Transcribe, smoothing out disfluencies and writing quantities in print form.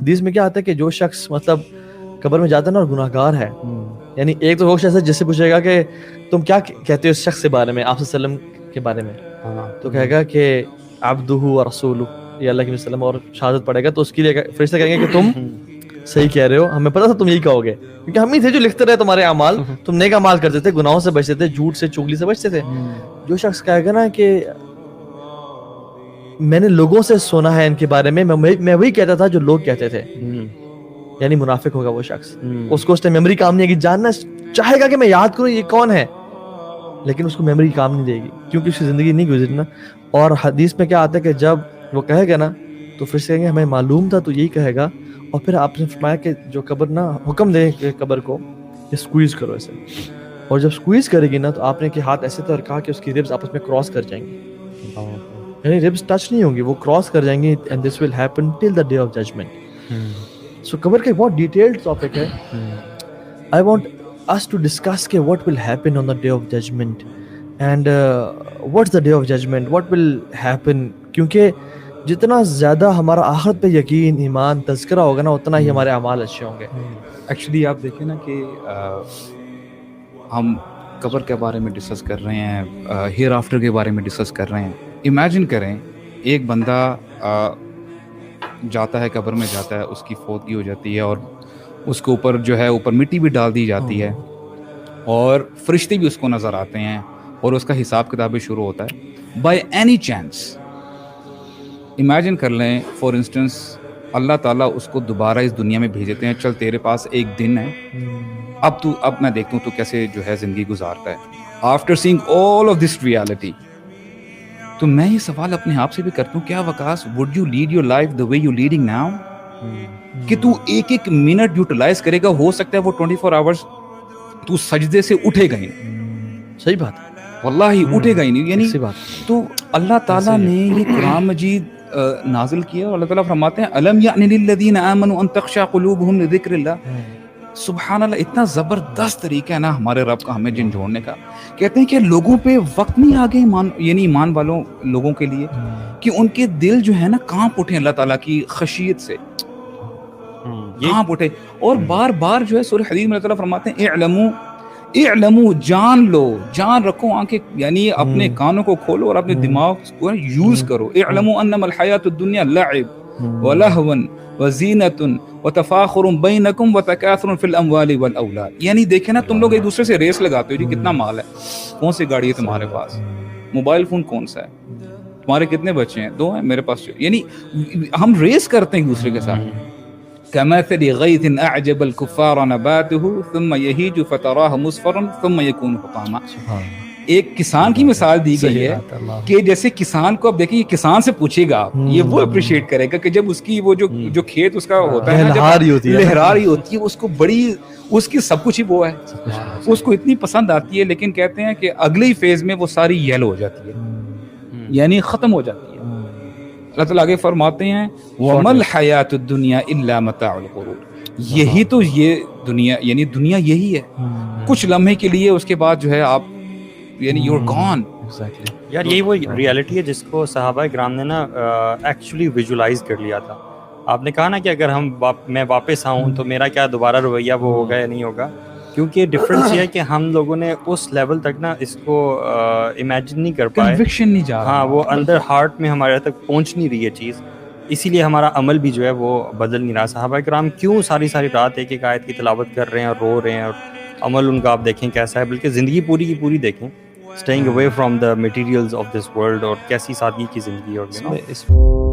حدیث میں کیا آتا ہے کہ جو شخص مطلب قبر میں جاتا ہے نا اور گناہگار ہے, یعنی ایک تو وہ شخص ہے جس سے پوچھے گا کہ تم کیا کہتے ہو اس شخص کے بارے میں, آپ صلی اللہ علیہ وسلم کے بارے میں, تو کہے گا کہ عبدہ و رسولہ, یہ اللہ کے وسلم, اور شہادت پڑھے گا تو اس کے لیے فرشتے کہیں گے کہ تم صحیح کہہ رہے ہو, ہمیں پتا تھا تم یہی کہو گے, کیونکہ ہم ہی تھے جو لکھتے رہے تمہارے اعمال, تم نیک اعمال کرتے تھے, گناہوں سے بچتے تھے, جھوٹ سے چغلی سے بچتے تھے. جو شخص کہے گا نا کہ میں نے لوگوں سے سنا ہے ان کے بارے میں وہی کہتا تھا جو لوگ کہتے تھے, یعنی منافق ہوگا وہ شخص. اس کو اس نے میموری کام نہیں ہے کہ جاننا چاہے گا کہ میں یاد کروں یہ کون ہے, لیکن اس کو میموری کام نہیں دے گی کیونکہ اس کی زندگی نہیں گزری نا. اور حدیث میں کیا آتا ہے کہ جب وہ کہے گا نا تو پھر سے کہیں گے ہمیں معلوم تھا تو یہی کہے گا. اور پھر آپ نے فرمایا کہ جو قبر نا حکم دے کہ قبر کو کہ سکویز کرو ایسے, اور جب سکویز کرے گی نا تو آپ نے کہ ہاتھ ایسے تھے اور کہا کہ اس کی ریبز آپس میں کراس کر جائیں گی, یعنی ریبز ٹچ نہیں ہوں گی, وہ کراس کر جائیں گی. And this will happen till the day of judgment. So قبر کا ایک بہت ڈیٹیلڈ ٹاپک ہے. I want us to discuss کہ what will happen on the day of judgment and what's the day of judgment, what will happen, کیونکہ جتنا زیادہ ہمارا آخرت پہ یقین, ایمان, تذکرہ ہوگا نا اتنا ہی ہمارے اعمال اچھے ہوں گے. ایکچولی آپ دیکھیں نا کہ ہم قبر کے بارے میں ڈسکس کر رہے ہیں, ہیئر آفٹر کے بارے میں ڈسکس کر رہے ہیں. امیجن کریں ایک بندہ جاتا ہے, قبر میں جاتا ہے, اس کی فوتگی ہو جاتی ہے اور اس کے اوپر جو ہے اوپر مٹی بھی ڈال دی جاتی ہے اور فرشتے بھی اس کو نظر آتے ہیں اور اس کا حساب کتاب بھی شروع ہوتا ہے. بائی اینی چانس امیجن کر لیں فار انسٹنس اللہ تعالیٰ اس کو دوبارہ اس دنیا میں بھیج دیتے ہیں, چل تیرے پاس ایک دن ہے, اب میں دیکھتا ہوں تو کیسے جو ہے زندگی گزارتا ہے. After saying all of this reality, تو میں یہ سوال اپنے آپ سے بھی کرتا ہوں, کیا Waqas would you lead your life the way you leading now, کہ تو ایک ایک منٹ یوٹیلائز کرے گا, ہو سکتا ہے وہ 24 آورز تو سجدے سے اٹھے گا ہی نہیں. صحیح بات, واللہ اٹھے گا ہی نہیں. یعنی تو اللہ تعالیٰ نے یہ قرآن مجید نازل کیا اور اللہ تعالیٰ فرماتے ہیں الم یعن للذین آمنوا ان تخشع قلوبہم لذکر اللہ. سبحان اللہ, اتنا زبردست طریقہ ہے نا ہمارے رب کا ہمیں جن جوڑنے کا. کہتے ہیں کہ لوگوں پہ وقت نہیں آگے یعنی ایمان والوں لوگوں کے لیے کہ ان کے دل جو ہے نا کانپ اٹھے اللہ تعالیٰ کی خشیت سے, کانپ اٹھے. اور بار بار جو ہے سورہ حدید میں اللہ تعالیٰ فرماتے ہیں اعلموا, جان لو, جان رکھو, آنکھیں یعنی اپنے کانوں کو کھولو اور اپنے دماغ کو یوز کرو. اعلموا انما الحیاۃ الدنیا لعب ولہو وزینۃ وتفاخر بینکم وتکاثر فی الاموال والاولاد. یعنی دیکھیں نا تم لوگ ایک دوسرے سے ریس لگاتے ہو, جی کتنا مال ہے, کون سی گاڑی ہے تمہارے پاس, موبائل فون کون سا ہے, تمہارے کتنے بچے ہیں, 2 ہیں, میرے پاس. یعنی ہم ریس کرتے ہیں ایک دوسرے کے ساتھ. كمثل غيث أعجب الكفار نباته ثم يهيج فتراه مصفرا ثم يكون حطاما. ایک کسان کی مثال دی گئی ہے کہ جیسے کسان کو اب دیکھیں, یہ کسان سے پوچھے گا, یہ وہ اپریشیٹ کرے گا کہ جب اس کی وہ جو کھیت اس کا ہوتا ہے لہراری ہوتی ہے, اس کو بڑی اس کی سب کچھ ہی وہ ہے, اس کو اتنی پسند آتی ہے. لیکن کہتے ہیں کہ اگلی فیز میں وہ ساری یلو ہو جاتی ہے, یعنی ختم ہو جاتی ہے. اللہ تعالیٰ آگے فرماتے ہیں وَمَا الْحَيَاةُ الدُّنْيَا إِلَّا مَتَاعُ الْغُرُورِ. یہی تو یہ دنیا, یعنی دنیا یہی ہے, کچھ لمحے کے لیے, اس کے بعد جو ہے آپ یعنی یو آر گون. یار یہی وہ ریالٹی ہے جس کو صحابہ کرام نے نا ایکچولی ویژولائز کر لیا تھا. آپ نے کہا نا کہ اگر میں واپس آؤں تو میرا کیا دوبارہ رویہ وہ ہوگا یا نہیں ہوگا, کیونکہ ڈفرینس یہ ہے کہ ہم لوگوں نے اس لیول تک نا اس کو امیجن نہیں کر پائے, کنوکشن نہیں جا رہا, ہاں وہ اندر ہارٹ میں ہمارے تک پہنچ نہیں رہی ہے چیز, اسی لیے ہمارا عمل بھی جو ہے وہ بدل نہیں رہا. صحابہ کرام کیوں ساری رات ایک آیت کی تلاوت کر رہے ہیں اور رو رہے ہیں, اور عمل ان کا آپ دیکھیں کیسا ہے, بلکہ زندگی پوری کی پوری دیکھیں, staying away from the materials of this world, اور کیسی سادگی کی زندگی ہوگی نا.